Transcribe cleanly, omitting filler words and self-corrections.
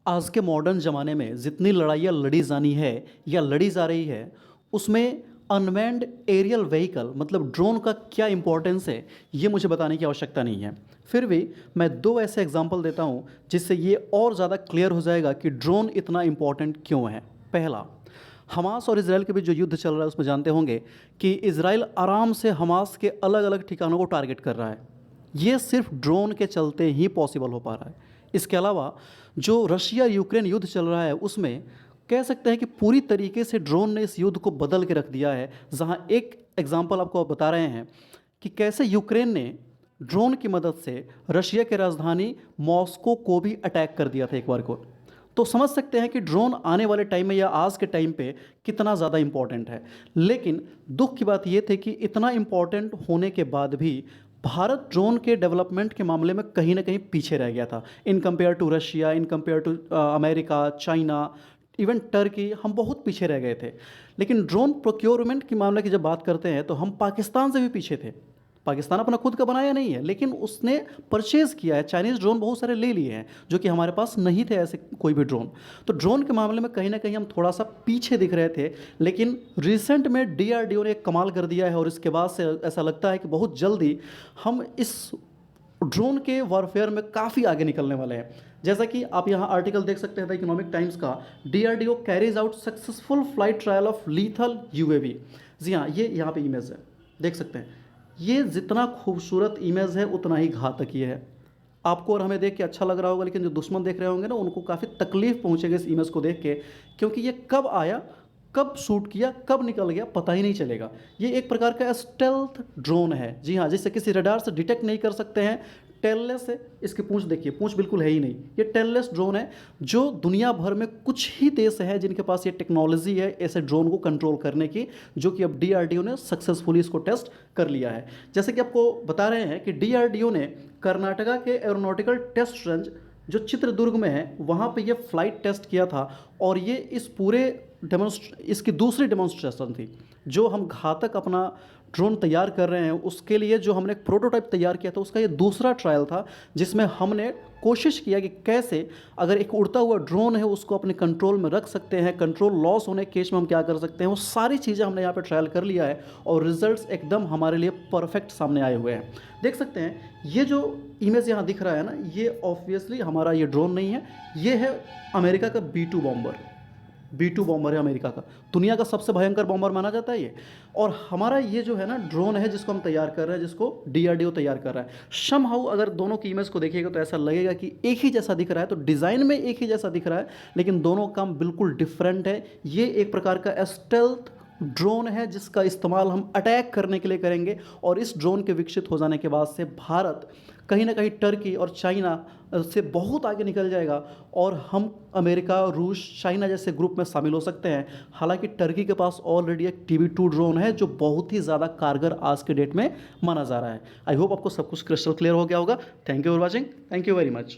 आज के मॉडर्न ज़माने में जितनी लड़ाइयाँ लड़ी जानी है या लड़ी जा रही है, उसमें अनमैन्ड एरियल व्हीकल मतलब ड्रोन का क्या इम्पोर्टेंस है, ये मुझे बताने की आवश्यकता नहीं है। फिर भी मैं 2 ऐसे एग्ज़ाम्पल देता हूँ, जिससे ये और ज़्यादा क्लियर हो जाएगा कि ड्रोन इतना इम्पोर्टेंट क्यों है। पहला, हमास और इज़राइल के बीच जो युद्ध चल रहा है, उसमें जानते होंगे कि इज़राइल आराम से हमास के अलग-अलग ठिकानों को टारगेट कर रहा है। ये सिर्फ ड्रोन के चलते ही पॉसिबल हो पा रहा है। इसके अलावा जो रशिया यूक्रेन युद्ध चल रहा है, उसमें कह सकते हैं कि पूरी तरीके से ड्रोन ने इस युद्ध को बदल के रख दिया है। जहाँ एक एग्जाम्पल आपको बता रहे हैं कि कैसे यूक्रेन ने ड्रोन की मदद से रशिया की राजधानी मॉस्को को भी अटैक कर दिया था एक बार को। तो समझ सकते हैं कि ड्रोन आने वाले टाइम में या आज के टाइम पे कितना ज़्यादा इम्पॉर्टेंट है। लेकिन दुख की बात ये थी कि इतना इम्पॉर्टेंट होने के बाद भी भारत ड्रोन के डेवलपमेंट के मामले में कहीं ना कहीं पीछे रह गया था। In compare to Russia, in compare to America, China, even Turkey, हम बहुत पीछे रह गए थे। लेकिन ड्रोन प्रोक्योरमेंट के मामले की जब बात करते हैं तो हम पाकिस्तान से भी पीछे थे। पाकिस्तान अपना खुद का बनाया नहीं है, लेकिन उसने परचेज़ किया है। चाइनीज़ ड्रोन बहुत सारे ले लिए हैं जो कि हमारे पास नहीं थे ऐसे कोई भी ड्रोन। तो ड्रोन के मामले में कहीं ना कहीं हम थोड़ा सा पीछे दिख रहे थे। लेकिन रिसेंट में डीआरडीओ ने एक कमाल कर दिया है और इसके बाद से ऐसा लगता है कि बहुत जल्दी हम इस ड्रोन के वॉरफेयर में काफ़ी आगे निकलने वाले हैं। जैसा कि आप यहाँ आर्टिकल देख सकते हैं द इकोनॉमिक टाइम्स का, DRDO carries out successful flight trial of lethal UAV. जी हाँ, ये यहाँ पे इमेज है, देख सकते हैं। ये जितना खूबसूरत इमेज है उतना ही घातक ये है। आपको और हमें देख के अच्छा लग रहा होगा, लेकिन जो दुश्मन देख रहे होंगे ना, उनको काफ़ी तकलीफ पहुंचेगी इस इमेज को देख के, क्योंकि ये कब आया, कब शूट किया, कब निकल गया, पता ही नहीं चलेगा। ये एक प्रकार का स्टेल्थ ड्रोन है। जी हाँ, जिसे किसी रडार से डिटेक्ट नहीं कर सकते हैं। टेललेस है, इसकी पूंछ देखिए, पूंछ बिल्कुल है ही नहीं। ये टेललेस ड्रोन है। जो दुनिया भर में कुछ ही देश हैं जिनके पास ये टेक्नोलॉजी है ऐसे ड्रोन को कंट्रोल करने की, जो कि अब डीआरडीओ ने सक्सेसफुली इसको टेस्ट कर लिया है। जैसे कि आपको बता रहे हैं कि डीआरडीओ ने कर्नाटका के एरोनॉटिकल टेस्ट रेंज जो चित्रदुर्ग में है, वहाँ पे ये फ्लाइट टेस्ट किया था। और ये इस पूरे इसकी दूसरी डेमोन्स्ट्रेशन थी। जो हम घातक अपना ड्रोन तैयार कर रहे हैं, उसके लिए जो हमने एक प्रोटोटाइप तैयार किया था, उसका ये दूसरा ट्रायल था, जिसमें हमने कोशिश किया कि कैसे अगर एक उड़ता हुआ ड्रोन है उसको अपने कंट्रोल में रख सकते हैं, कंट्रोल लॉस होने के केस में हम क्या कर सकते हैं। वो सारी चीज़ें हमने यहाँ पे ट्रायल कर लिया है और रिजल्ट्स एकदम हमारे लिए परफेक्ट सामने आए हुए हैं। देख सकते हैं, ये जो इमेज यहाँ दिख रहा है ना, ये ऑब्वियसली हमारा ये ड्रोन नहीं है, ये है अमेरिका का B2 बॉम्बर। B2 बॉम्बर है अमेरिका का, दुनिया का सबसे भयंकर बॉम्बर माना जाता है ये। और हमारा ये जो है ना ड्रोन है, जिसको हम तैयार कर रहे हैं, जिसको डीआरडीओ तैयार कर रहा है। समहाउ अगर दोनों की इमेज को देखिएगा तो ऐसा लगेगा कि एक ही जैसा दिख रहा है, तो डिज़ाइन में एक ही जैसा दिख रहा है, लेकिन दोनों काम बिल्कुल डिफरेंट है। ये एक प्रकार का स्टेल्थ ड्रोन है जिसका इस्तेमाल हम अटैक करने के लिए करेंगे। और इस ड्रोन के विकसित हो जाने के बाद से भारत कहीं ना कहीं टर्की और चाइना से बहुत आगे निकल जाएगा और हम अमेरिका, रूस, चाइना जैसे ग्रुप में शामिल हो सकते हैं। हालांकि टर्की के पास ऑलरेडी एक TB2 ड्रोन है जो बहुत ही ज़्यादा कारगर आज के डेट में माना जा रहा है। आई होप आपको सब कुछ क्रिस्टल क्लियर हो गया होगा। Thank you for watching, thank you very much.